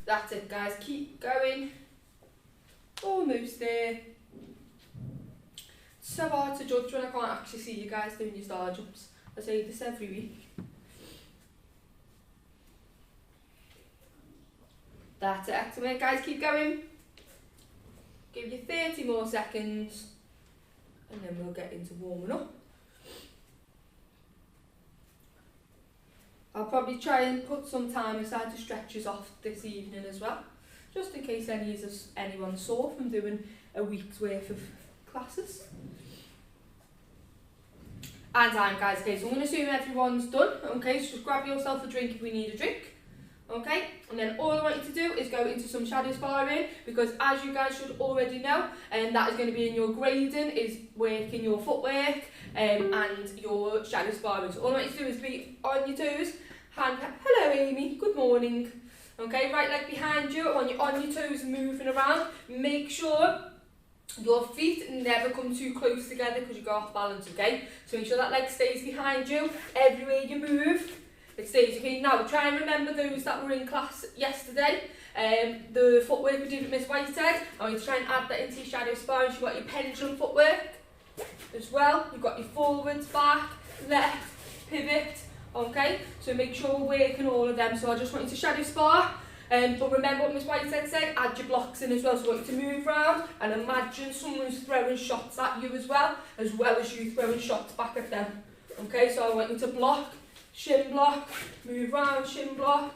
That's it, guys. Keep going. Almost there. It's so hard to judge when I can't actually see you guys doing your star jumps. I say this every week. That's it. Excellent, guys. Keep going. Give you 30 more seconds. And then we'll get into warming up. I'll probably try and put some time aside to stretches off this evening as well, just in case anyone's sore from doing a week's worth of classes. And time, guys. Okay, so I'm going to assume everyone's done. Okay, so just grab yourself a drink if we need a drink. Okay, and then all I want you to do is go into some shadow sparring, because as you guys should already know, and that is going to be in your grading, is working your footwork and your shadow sparring. So all I want you to do is be on your toes. Hello Amy, good morning. Okay, right leg behind you, on your toes, moving around. Make sure your feet never come too close together because you go off balance, okay? So make sure that leg stays behind you. Everywhere you move, it stays, okay? Now, try and remember those that were in class yesterday. The footwork we did with Miss Whitehead. I want you to try and add that into your shadow sparring. You've got your pendulum footwork as well. You've got your forwards, back, left, pivot. Okay, so make sure we're working all of them. So I just want you to shadow spar, but remember what Miss Whitehead said, add your blocks in as well. So I want you to move around and imagine someone's throwing shots at you as well as you throwing shots back at them. Okay, so I want you to block, shin block, move around, shin block.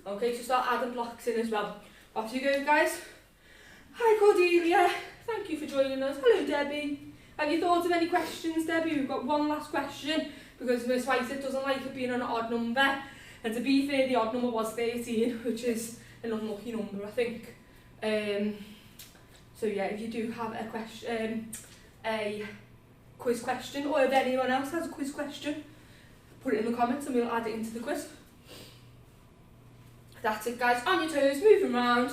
Okay, so start adding blocks in as well. Off you go, guys. Hi Cordelia, thank you for joining us. Hello Debbie. Have you thought of any questions, Debbie? We've got one last question, because Miss Whitehead doesn't like it being an odd number, and to be fair, the odd number was 13, which is an unlucky number, I think. So yeah, if you do have a question, a quiz question, or if anyone else has a quiz question, put it in the comments and we'll add it into the quiz. That's it, guys. On your toes, moving around.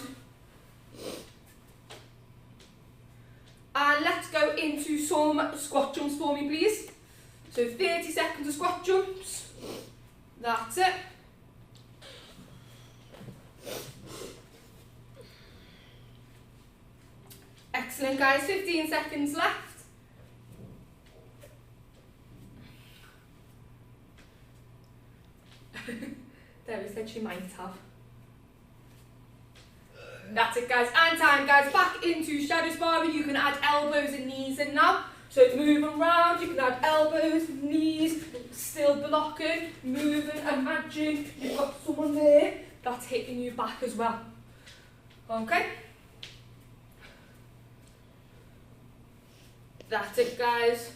And let's go into some squat jumps for me, please. So 30 seconds of squat jumps. That's it. Excellent, guys. 15 seconds left. Debbie said she might have. That's it, guys. And time, guys. Back into shadow sparring. You can add elbows and knees in now. So moving around, you can add elbows, knees, still blocking, moving, imagine you've got someone there that's hitting you back as well. Okay? That's it, guys.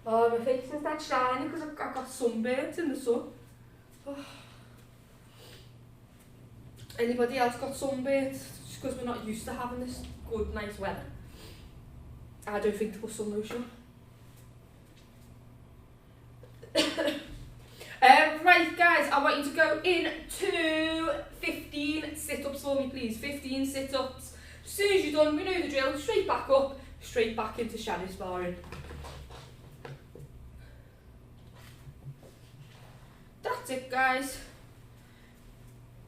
Oh, my face is that shiny because I've got sunburnt in the sun. Oh. Anybody else got sunburnt? Just because we're not used to having this good, nice weather. I don't think to put sun lotion. Right, guys, I want you to go into 15 sit-ups for me, please. 15 sit-ups. As soon as you're done, we know the drill. Straight back up, straight back into shadow sparring. That's it, guys.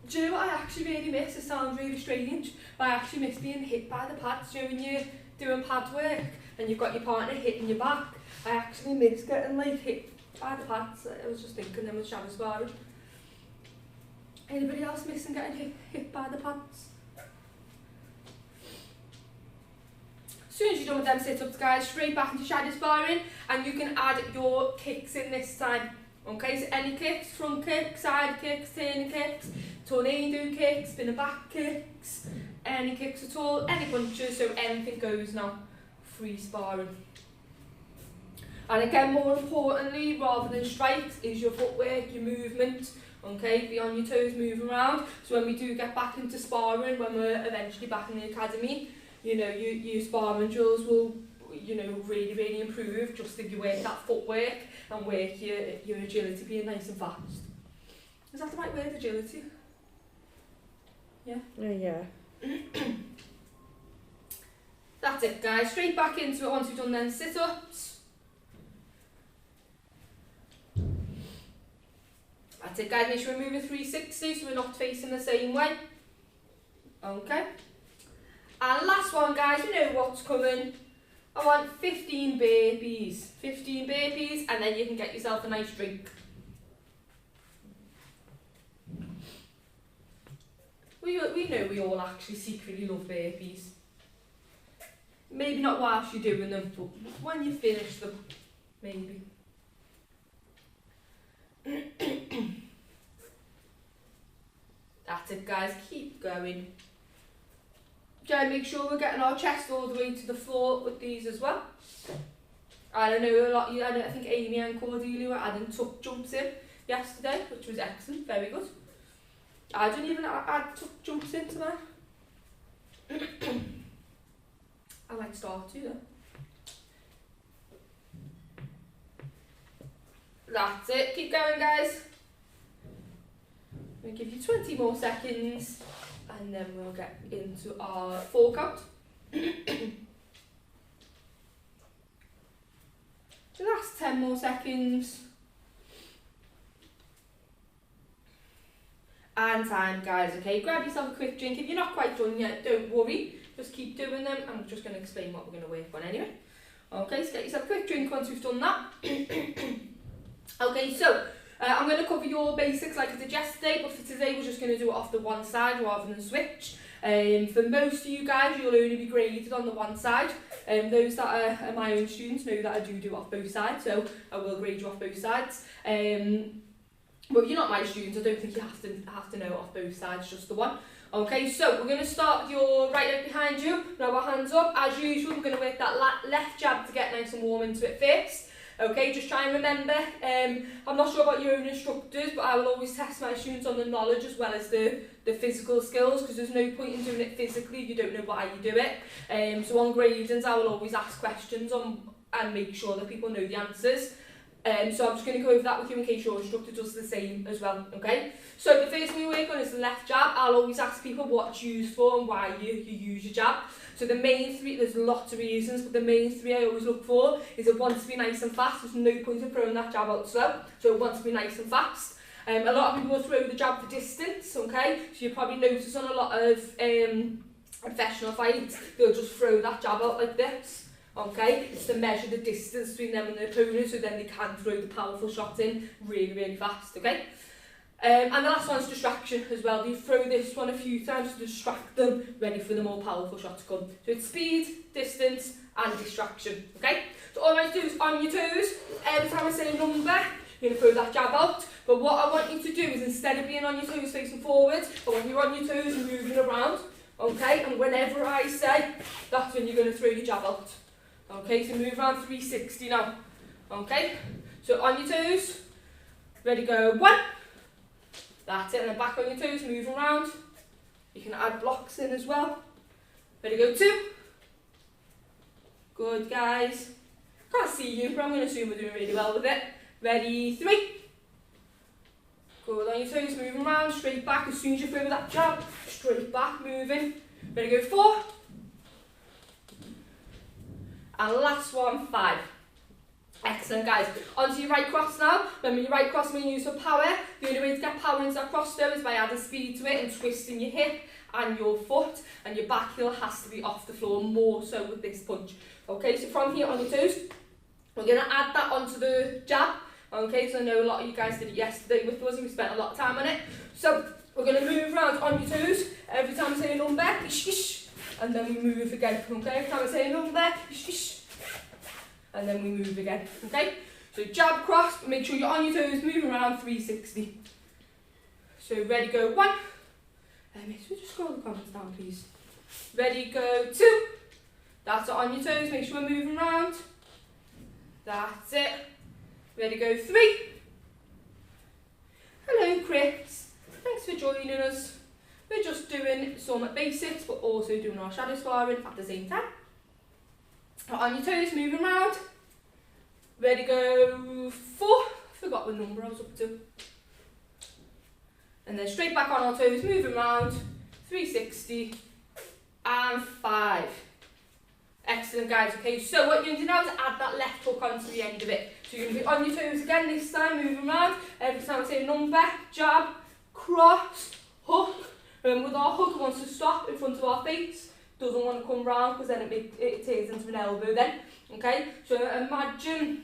Do you know what I actually really miss? It sounds really strange, but I actually miss being hit by the pads. You know, when you're doing pad work and you've got your partner hitting your back, I actually miss getting like hit by the pads. I was just thinking them with shadow sparring. Anybody else missing getting hit by the pads? As soon as you're done with them sit-ups, guys, straight back into shadow sparring, and you can add your kicks in this time. Okay, so any kicks, front kicks, side kicks, turning kicks, tornado kicks, spinner back kicks, any kicks at all, any punches, so anything goes now. Free sparring. And again, more importantly, rather than strikes, is your footwork, your movement. Okay, be on your toes, move around. So when we do get back into sparring, when we're eventually back in the academy, you know, your sparring drills will, you know, really, really improve just if you work that footwork and work your agility being nice and fast. Is that the right word, agility? Yeah? Yeah. That's it, guys. Straight back into it once we've done then sit-ups. That's it, guys. Make sure we're moving 360 so we're not facing the same way. Okay. And last one, guys, you know what's coming. I want 15 burpees. 15 burpees, and then you can get yourself a nice drink. We know we all actually secretly love burpees. Maybe not whilst you're doing them, but when you finish them, maybe. That's it, guys. Keep going. Try and make sure we're getting our chest all the way to the floor with these as well. I don't know, a lot. I think Amy and Cordelia were adding tuck jumps in yesterday, which was excellent. Very good. I didn't even add tuck jumps into that. I might start to though. That's it. Keep going, guys. We'll give you 20 more seconds, and then we'll get into our 4 count. The last 10 more seconds. And time, guys. Okay, grab yourself a quick drink. If you're not quite done yet, don't worry. Just keep doing them. I'm just going to explain what we're going to work on anyway. Okay, so get yourself a quick drink once we've done that. Okay, so I'm going to cover your basics like I did yesterday, but for today we're just going to do it off the one side rather than switch. For most of you guys, you'll only be graded on the one side. Those that are my own students know that I do it off both sides, so I will grade you off both sides. But if you're not my students, I don't think you have to know it off both sides, just the one. Okay, so we're going to start with your right leg behind you. Now our hands up. As usual, we're going to work that left jab to get nice and warm into it first. Okay, just try and remember, I'm not sure about your own instructors, but I will always test my students on the knowledge as well as the physical skills, because there's no point in doing it physically if you don't know why you do it. So on gradings, I will always ask questions and make sure that people know the answers. So I'm just going to go over that with you in case your instructor does the same as well, okay? So the first thing we work on is the left jab. I'll always ask people what it's used for and why you use your jab. So the main 3, there's lots of reasons, but the main 3 I always look for is it wants to be nice and fast. There's no point in throwing that jab out slow, so it wants to be nice and fast. A lot of people will throw the jab for distance, okay? So you probably notice on a lot of professional fights, they'll just throw that jab out like this. Okay, it's to measure the distance between them and their opponent, so then they can throw the powerful shot in really, really fast, okay? And the last one's distraction as well. You throw this one a few times to distract them, ready for the more powerful shot to come. So it's speed, distance, and distraction, okay? So all I do is on your toes. Every time I say a number, you're going to throw that jab out. But what I want you to do is, instead of being on your toes facing forward, I want you on your toes and moving around, okay? And whenever I say, that's when you're going to throw your jab out. Okay, so move around 360 now. Okay, so on your toes, ready, go, 1. That's it, and then back on your toes, move around. You can add blocks in as well. Ready, go, 2. Good, guys. Can't see you, but I'm going to assume we're doing really well with it. Ready, 3. Good, on your toes, moving around, straight back. As soon as you throw that jab, straight back, moving. Ready, go, 4. And last one, 5. Excellent, guys. Onto your right cross now. Remember, your right cross when you use for power. The only way to get power into that cross though is by adding speed to it and twisting your hip and your foot, and your back heel has to be off the floor more so with this punch. Okay, so from here on your toes, we're going to add that onto the jab. Okay, so I know a lot of you guys did it yesterday with us and we spent a lot of time on it. So we're going to move around on your toes. Every time I say a number, and then we move again, okay? Every time I say a number, and then we move again, okay? So jab, cross, but make sure you're on your toes, moving around 360. So ready, go, 1. So just scroll the comments down, please. Ready, go, 2. That's it, on your toes, make sure we're moving around. That's it. Ready, go, 3. Hello, Chris. Thanks for joining us. We're just doing some basics, but also doing our shadow sparring at the same time. On your toes, moving around. Ready, go, 4. Forgot what number I was up to. And then straight back on our toes, moving around. 360 and 5. Excellent, guys. Okay, so what you're going to do now is add that left hook onto the end of it. So you're going to be on your toes again this time, moving around. Every time I say a number, jab, cross, hook, With our hook, it wants to stop in front of our face, doesn't want to come round because then it turns into an elbow then. Okay, so imagine,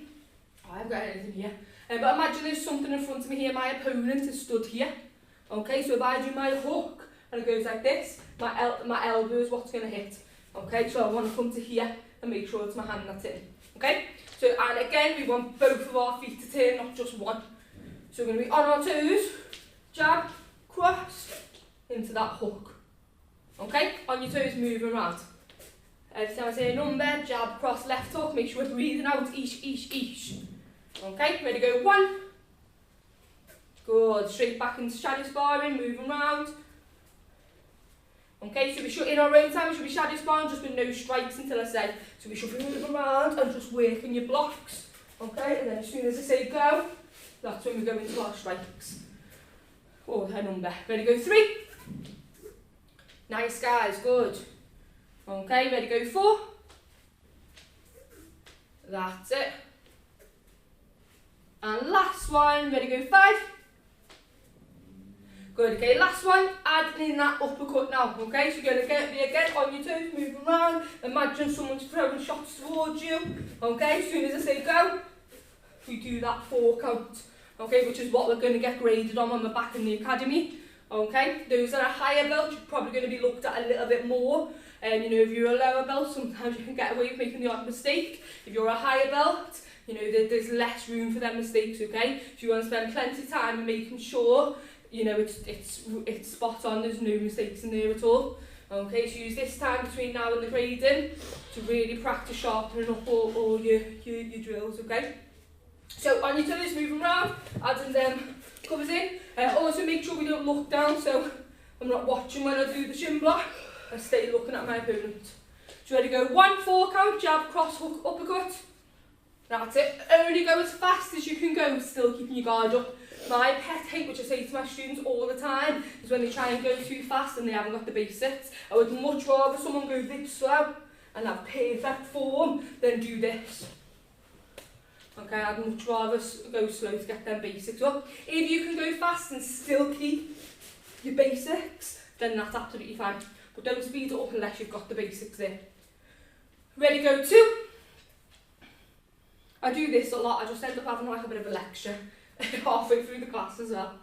oh, I haven't got anything here, but imagine there's something in front of me here, my opponent is stood here. Okay, so if I do my hook and it goes like this, my elbow is what's going to hit. Okay, so I want to come to here and make sure it's my hand that's in. Okay, so and again we want both of our feet to turn, not just one. So we're going to be on our toes, jab, cross, into that hook. Okay, on your toes, moving around. Every time I say a number, jab, cross, left hook, make sure we're breathing out, each, each, each. Okay, ready, go, 1. Good, straight back into shadow sparring, moving around. Okay, so we should, in our own time, we should be shadow sparring, just with no strikes until I say. So we should be moving around and just working your blocks. Okay, and then as soon as I say go, that's when we go into our strikes. Oh, her number. Ready, go, 3. Nice, guys, good. Okay, ready, go, 4. That's it. And last one, ready, go, 5. Good, okay, last one, add in that uppercut now, okay? So you're going to get me again on your toes, moving around, imagine someone's throwing shots towards you, okay? As soon as I say go, we do that 4 count, okay? Which is what we're going to get graded on when we're back in the academy, okay? Those that are higher belt, you're probably going to be looked at a little bit more. You know, if you're a lower belt, sometimes you can get away with making the odd mistake. If you're a higher belt, you know, there's less room for them mistakes, okay? So you want to spend plenty of time making sure, you know, it's spot on, there's no mistakes in there at all. Okay, so use this time between now and the grading to really practice sharpening up all your drills, okay? So on your toes, moving around, adding them covers in. Also make sure we don't look down, so I'm not watching when I do the shin block. I stay looking at my opponent. So ready, go, 1, 4 count, jab, cross, hook, uppercut. That's it. Only go as fast as you can go, still keeping your guard up. My pet hate, which I say to my students all the time, is when they try and go too fast and they haven't got the basics. I would much rather someone go this slow and have perfect form than do this. Okay, I'd much rather go slow to get them basics up. If you can go fast and still keep your basics, then that's absolutely fine. But don't speed it up unless you've got the basics there. Ready, go, 2. I do this a lot, I just end up having like a bit of a lecture halfway through the class as well.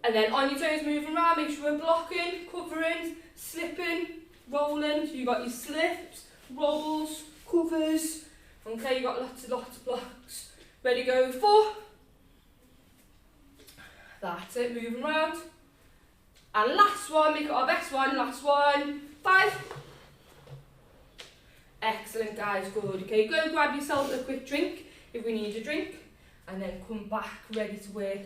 And then on your toes, moving around, make sure we're blocking, covering, slipping, rolling. So you've got your slips, rolls, covers. Okay, you've got lots of blocks. Ready, go, 4. That's it, moving around. And last one, make it our best one, last one, 5. Excellent, guys, good. Okay, go grab yourself a quick drink if we need a drink, and then come back ready to work.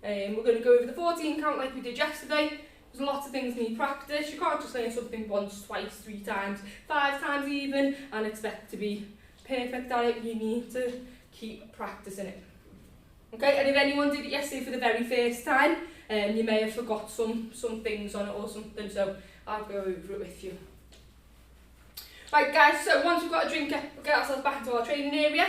We're going to go over the 14 count like we did yesterday. There's lots of things need practice. You can't just learn something once, twice, 3 times, 5 times even, and expect to be perfect at it. You need to keep practicing it. Okay, and if anyone did it yesterday for the very first time, you may have forgot some things on it or something, so I'll go over it with you. Right, guys, so once we've got a drink, get ourselves back into our training area.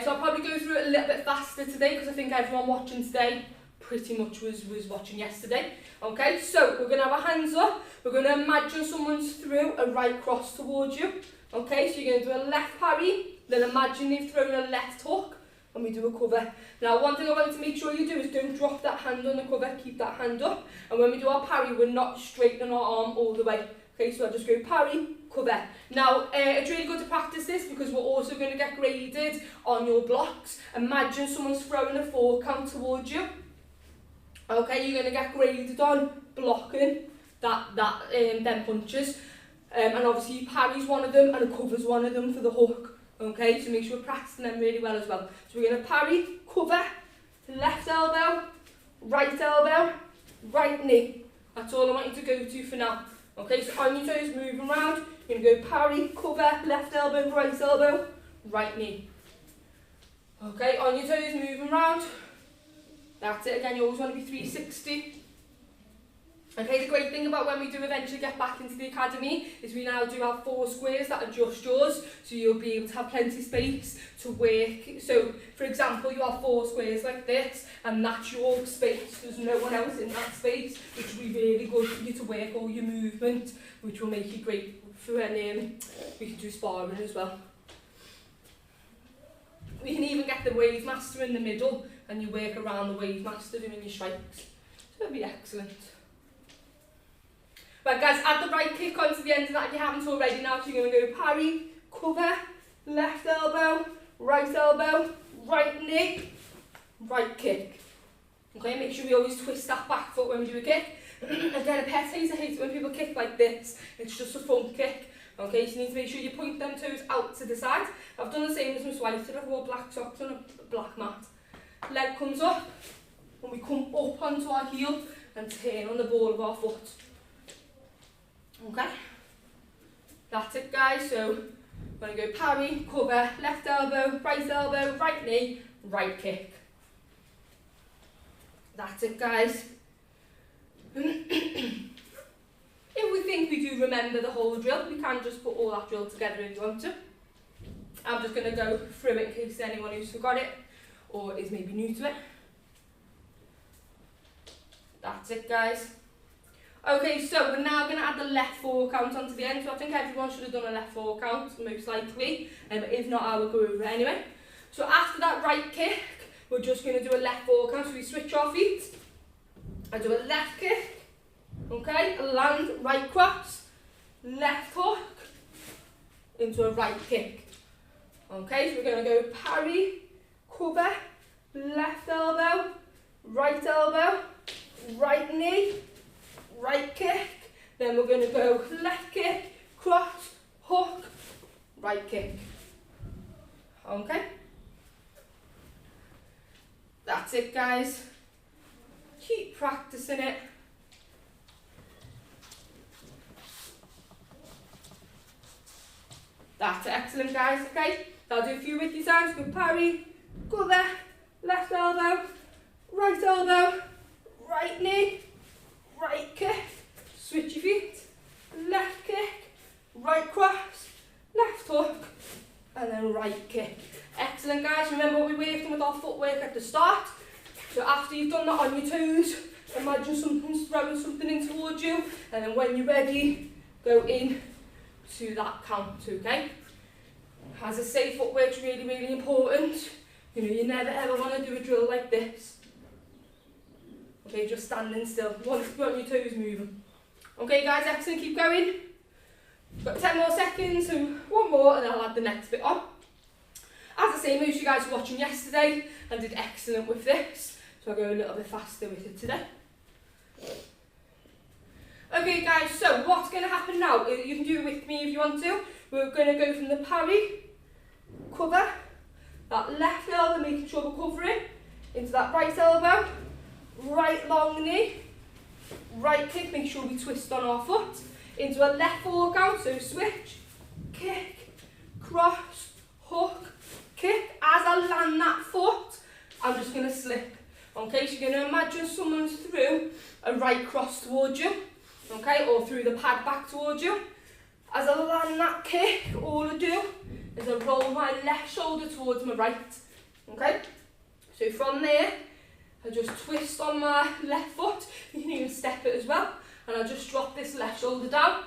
So I'll probably go through it a little bit faster today because I think everyone watching today pretty much was watching yesterday. Okay, so we're going to have our hands up. We're going to imagine someone's threw a right cross towards you. Okay, so you're going to do a left parry, then imagine they've thrown a left hook, and we do a cover. Now, one thing I want to make sure you do is don't drop that hand on the cover, keep that hand up. And when we do our parry, we're not straightening our arm all the way. Okay, so I just go parry, cover. Now, it's really good to practice this because we're also going to get graded on your blocks. Imagine someone's throwing a 4 count towards you. Okay, you're going to get graded on blocking them punches. And obviously parry's one of them and a cover's one of them for the hook. Okay, so make sure we're practicing them really well as well. So we're going to parry, cover, left elbow, right knee. That's all I want you to go to for now. Okay, so on your toes, moving around, you're going to go parry, cover, left elbow, right knee. Okay, on your toes, moving around. That's it again, you always want to be 360. Okay, the great thing about when we do eventually get back into the academy is we now do have 4 squares that are just yours, so you'll be able to have plenty of space to work. So, for example, you have 4 squares like this, and that's your space. There's no one else in that space, which will be really good for you to work all your movement, which will make you great for when we can do sparring as well. We can even get the wave master in the middle, and you work around the wave master doing your strikes. So it'll be excellent. Right guys, add the right kick onto the end of that if you haven't already now. So you're going to go parry, cover, left elbow, right knee, right kick. Okay, make sure we always twist that back foot when we do a kick. Again, a pet hate, I hate it when people kick like this. It's just a front kick. Okay, so you need to make sure you point them toes out to the side. I've done the same as Miss White. I've wore black socks on a black mat. Leg comes up, and we come up onto our heel and turn on the ball of our foot. Okay, that's it guys. So we're going to go parry, cover, left elbow, right knee, right kick. That's it guys. If we think we do remember the whole drill, we can just put all that drill together if you want to. I'm just going to go through it in case anyone who's forgot it or is maybe new to it. That's it guys. Okay, so we're now going to add the left 4 count onto the end. So I think everyone should have done a left 4 count, most likely. If not, I will go over it anyway. So after that right kick, we're just going to do a left 4 count. So we switch our feet. I do a left kick. Okay, land, right cross, left hook, into a right kick. Okay, so we're going to go parry, cover, left elbow, right knee, right kick, then we're going to go left kick, cross, hook, right kick. Okay? That's it guys. Keep practicing it. That's excellent guys, okay? I'll do a few with you times. Go parry, cover, left elbow, right knee, right kick, switch your feet, left kick, right cross, left hook, and then right kick. Excellent guys, remember what we worked on with our footwork at the start. So after you've done that on your toes, imagine something's throwing something in towards you, and then when you're ready, go in to that count, okay? As I say, footwork's really, really important. You know, you never ever want to do a drill like this. Okay, just standing still. You want your toes moving. Okay guys, excellent, keep going. Got 10 more seconds, so one more and I'll add the next bit on. As I say, most of you guys were watching yesterday and did excellent with this, so I'll go a little bit faster with it today. Okay guys, so what's going to happen now, you can do it with me if you want to. We're going to go from the parry, cover, that left elbow, making sure we're covering, into that right elbow, right long knee, right kick, make sure we twist on our foot, into a left 4 count, so switch, kick, cross, hook, kick. As I land that foot, I'm just going to slip. Okay, so you're going to imagine someone's through a right cross towards you, okay, or through the pad back towards you. As I land that kick, all I do is I roll my left shoulder towards my right, okay? So from there, I just twist on my left foot, you can even step it as well, and I just drop this left shoulder down.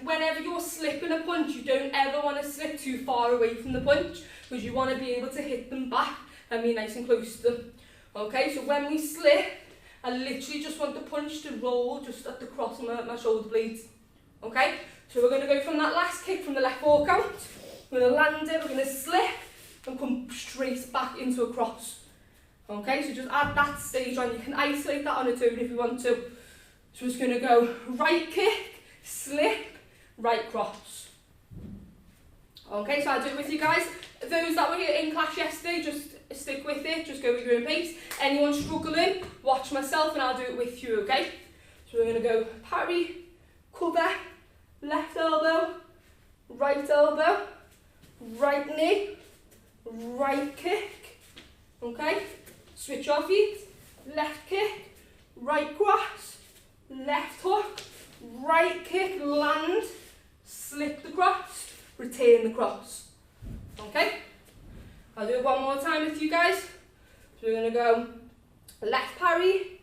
Whenever you're slipping a punch, you don't ever want to slip too far away from the punch, because you want to be able to hit them back and be nice and close to them. Okay, so when we slip, I literally just want the punch to roll just at the cross of my shoulder blades. Okay, so we're going to go from that last kick from the left 4 count. We're going to land it, we're going to slip and come straight back into a cross. Okay, so just add that stage on. You can isolate that on its own if you want to. So it's going to go right kick, slip, right cross. Okay, so I'll do it with you guys. Those that were here in class yesterday, just stick with it, just go with your own pace. Anyone struggling, watch myself and I'll do it with you, okay? So we're going to go parry, cover, left elbow, right knee, right kick, okay? Switch our feet, left kick, right cross, left hook, right kick, land, slip the cross, retain the cross. Okay? I'll do it one more time with you guys. So we're going to go left parry,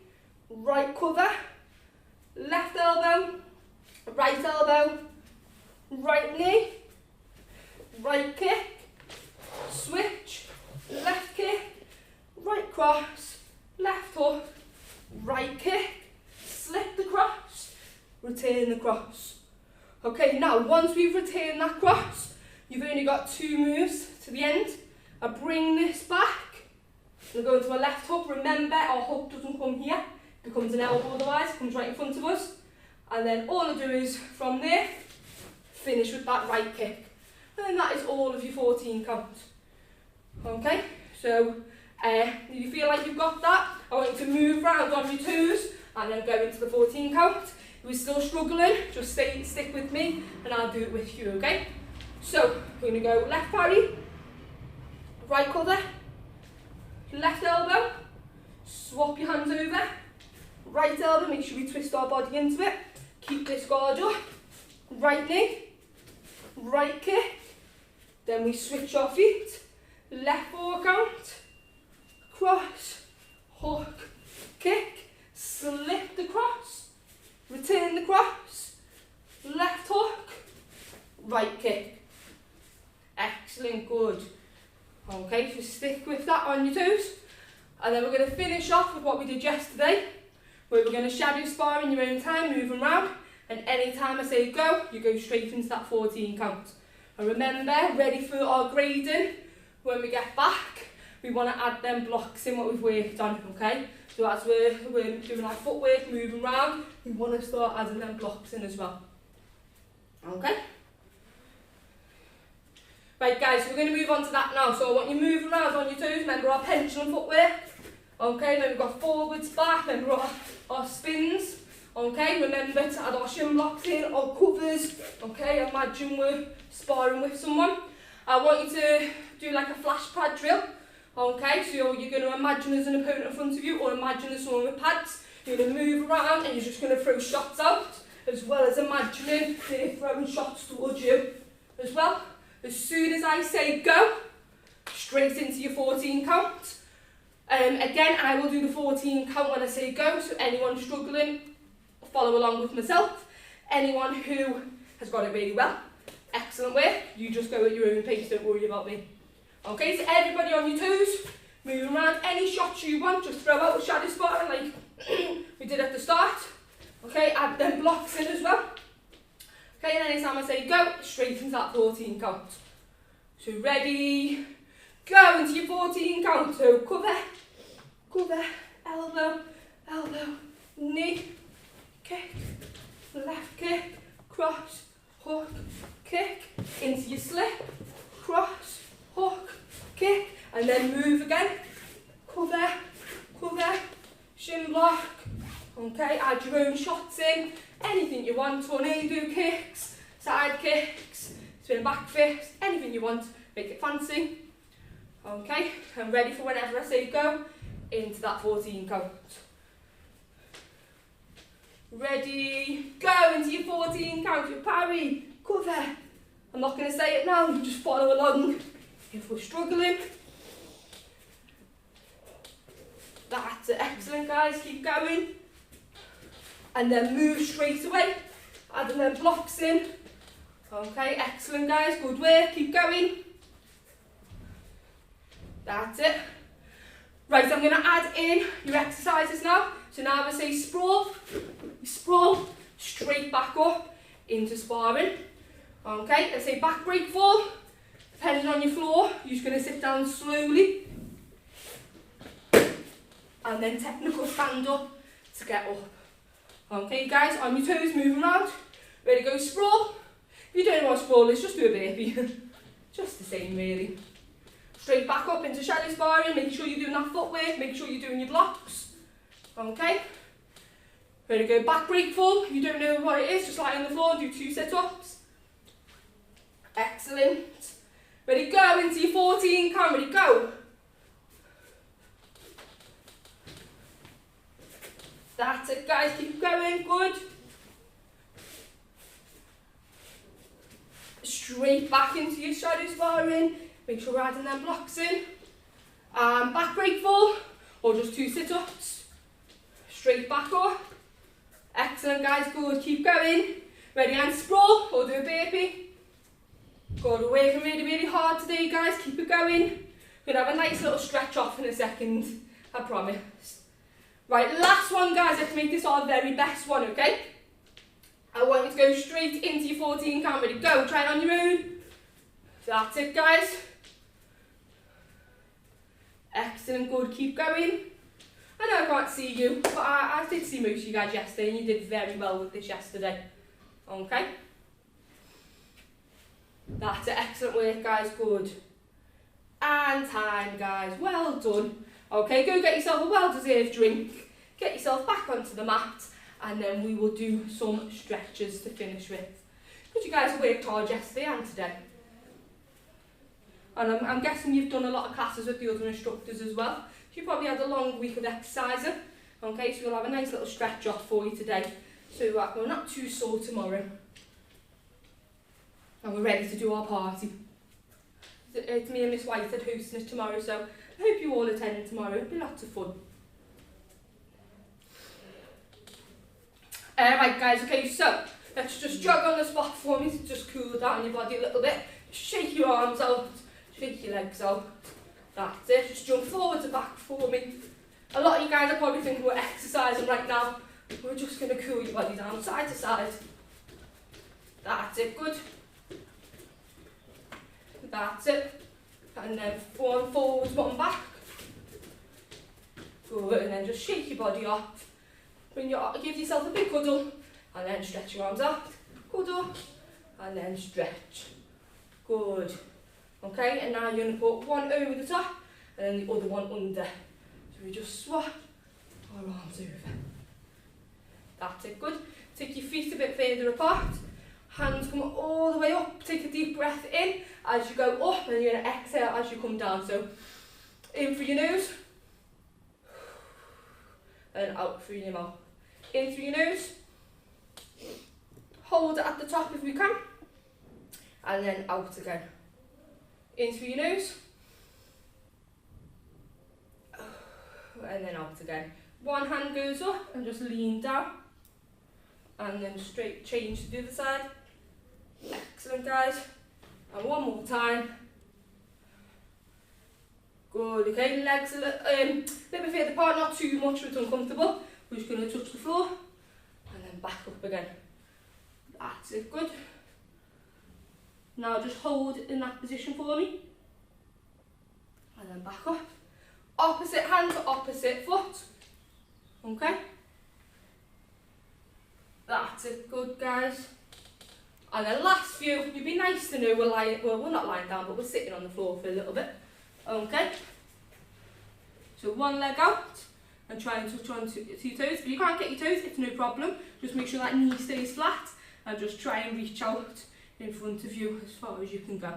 right cover, left elbow, right knee, right kick, switch, left kick, right cross, left hook, right kick, slip the cross, retain the cross. Okay, now once we've retained that cross, you've only got 2 moves to the end. I bring this back, I'm going to go into a left hook. Remember, our hook doesn't come here, it becomes an elbow otherwise, it comes right in front of us. And then all I do is, from there, finish with that right kick. And then that is all of your 14 counts. Okay, so if you feel like you've got that, I want you to move around on your toes and then go into the 14 count. If you're still struggling, just stick with me and I'll do it with you, okay? So, we're going to go left parry, right cover, left elbow, swap your hands over, right elbow, make sure we twist our body into it, keep this guard up, right knee, right kick, then we switch our feet, left 4 count, cross, hook, kick, slip the cross, retain the cross, left hook, right kick. Excellent, good. Okay, so stick with that on your toes. And then we're going to finish off with what we did yesterday, where we're going to shadow spar in your own time, moving around. And any time I say go, you go straight into that 14 count. And remember, ready for our grading, when we get back, we want to add them blocks in what we've worked on, okay? So as we're doing our footwork, moving around, we want to start adding them blocks in as well. Okay? Right guys, so we're going to move on to that now. So I want you moving around on your toes, remember our pendulum footwork. Okay, then we've got forwards, back, remember our spins. Okay, remember to add our shin blocks in, our covers. Okay, imagine we're sparring with someone. I want you to do like a flash pad drill. Okay, so you're going to imagine there's an opponent in front of you, or imagine there's someone with pads. You're going to move around and you're just going to throw shots out, as well as imagining they're throwing shots towards you as well. As soon as I say go, straight into your 14 count. Again, I will do the 14 count when I say go, so anyone struggling, follow along with myself. Anyone who has got it really well, excellent work, you just go at your own pace, don't worry about me. Okay, so everybody on your toes, moving around, any shots you want, just throw out with shadow sparring like we did at the start. Okay, add them blocks in as well. Okay, and anytime I say go, straight into that 14 count. So ready, go into your 14 count. So cover, cover, elbow, elbow, knee, kick, left kick, cross, hook, kick, into your slip, cross, hook, kick, and then move again. Cover, cover, shin block. Okay, add your own shots in. Anything you want, tornado kicks, side kicks, spin back fist, anything you want, make it fancy. Okay, I'm ready for whenever I say go, into that 14 count. Ready, go into your 14 count, your parry, cover. I'm not going to say it now, you just follow along if we're struggling. That's it, excellent guys, keep going. And then move straight away, adding them blocks in. Okay, excellent guys, good work, keep going. That's it. Right, I'm going to add in your exercises now. So now if I say sprawl, you sprawl straight back up into sparring. Okay, I say back break fall, depending on your floor, you're just going to sit down slowly. And then technical stand up to get up. Okay guys, on your toes, moving around, ready to go sprawl. If you don't know what sprawl is, just do a burpee. Just the same really. Straight back up into shadow sparring, make sure you're doing that footwork, make sure you're doing your blocks. Okay. Ready to go back break fall. If you don't know what it is, just lie on the floor and do 2 sit-ups. Excellent. Ready, go into your 14 count, ready, go. That's it, guys, keep going, good. Straight back into your shadow sparring. Make sure we're adding them blocks in. Back break full, or just 2 sit-ups. Straight back up. Excellent, guys, good, keep going. Ready, and sprawl, or do a burpee. Good, we're working really, really hard today, guys, keep it going. We're going to have a nice little stretch off in a second, I promise. Right, last one, guys, let's make this our very best one, okay? I want you to go straight into your 14 count, ready, go, try it on your own. That's it, guys. Excellent, good, keep going. I know I can't see you, but I did see most of you guys yesterday, and you did very well with this yesterday, okay? That's it, excellent work, guys, good. And time, guys, well done. Okay, go get yourself a well-deserved drink, get yourself back onto the mat, and then we will do some stretches to finish with. Because you guys worked hard yesterday and today. And I'm guessing you've done a lot of classes with the other instructors as well. So you probably had a long week of exercising. Okay, so we'll have a nice little stretch off for you today. So we're not too sore tomorrow. And we're ready to do our party. It's me and Miss Whitehead hosting it tomorrow, so I hope you all attend tomorrow. It'll be lots of fun. Right, guys, okay, so let's just jog on the spot for me to just cool down your body a little bit. Shake your arms out, shake your legs out. That's it, just jump forward to back for me. A lot of you guys are probably thinking we're exercising right now. We're just going to cool your body down side to side. That's it, good. That's it. And then one forwards, one back. Good, and then just shake your body off. Give yourself a big cuddle, and then stretch your arms out. Cuddle, and then stretch. Good. Okay, and now you're going to put one over the top, and then the other one under. So we just swap our arms over. That's it, good. Take your feet a bit further apart. Hands come all the way up. Take a deep breath in as you go up, and you're going to exhale as you come down. So in through your nose, and out through your mouth. In through your nose, hold it at the top if we can, and then out again. In through your nose, and then out again. One hand goes up and just lean down, and then straight change to the other side. Excellent, guys. And one more time. Good, okay, legs a little bit further apart, not too much so it's uncomfortable. We're just going to touch the floor, and then back up again. That's it, good. Now just hold in that position for me, and then back up. Opposite hand to opposite foot, okay? That's it, good, guys. And then last few, you'd be nice to know we're lying, well, we're not lying down, but we're sitting on the floor for a little bit, okay? So one leg out, and try and touch on two toes. If you can't get your toes, it's no problem. Just make sure that knee stays flat, and just try and reach out in front of you as far as you can go.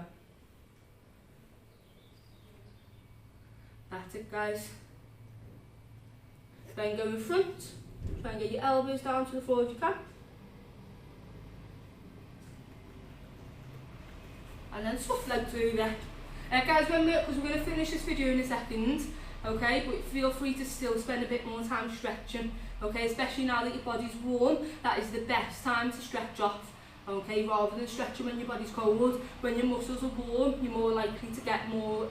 That's it, guys. Try and go in front. Try and get your elbows down to the floor if you can. And then soft legs over. Guys, remember, because we're going to finish this video in a second, okay, but feel free to still spend a bit more time stretching, okay, especially now that your body's warm. That is the best time to stretch off, okay, rather than stretching when your body's cold. When your muscles are warm, you're more likely to get more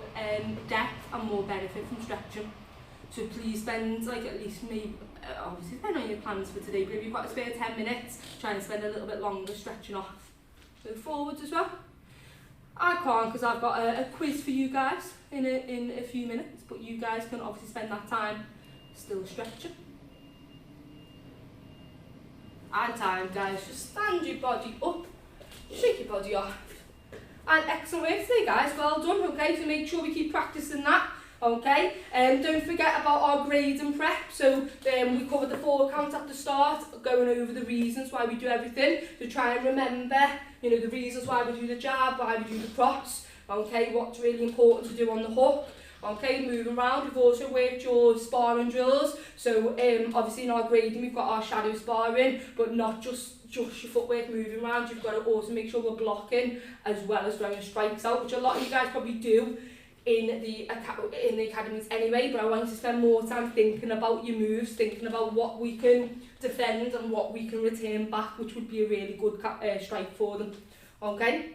depth and more benefit from stretching. So please spend like at least maybe, obviously depending on your plans for today, but if you've got to spare 10 minutes, try and spend a little bit longer stretching off. So forwards as well. I can't because I've got a quiz for you guys in a few minutes, but you guys can obviously spend that time still stretching. And time, guys, just stand your body up, shake your body off. And excellent work today, guys, well done, okay, so make sure we keep practicing that, okay. Don't forget about our grades and prep, so we covered the 4 counts at the start, going over the reasons why we do everything, to try and remember, you know, the reasons why we do the jab, why we do the cross, okay, what's really important to do on the hook, Okay, moving around. We've also worked your sparring drills. So obviously in our grading we've got our shadow sparring, but not just your footwork moving around. You've got to also make sure we're blocking as well as throwing strikes out, which a lot of you guys probably do in the academies anyway, but I want you to spend more time thinking about your moves, thinking about what we can defend and what we can return back, which would be a really good strike for them. Okay?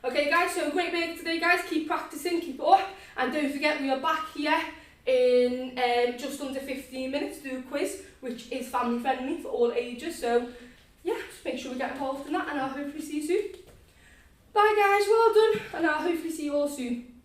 Okay guys, so great work today guys, keep practicing, keep it up, and don't forget we are back here in just under 15 minutes to do a quiz, which is family friendly for all ages, so yeah, just make sure we get involved in that, and I'll hopefully see you soon. Bye guys, well done, and I'll hopefully see you all soon.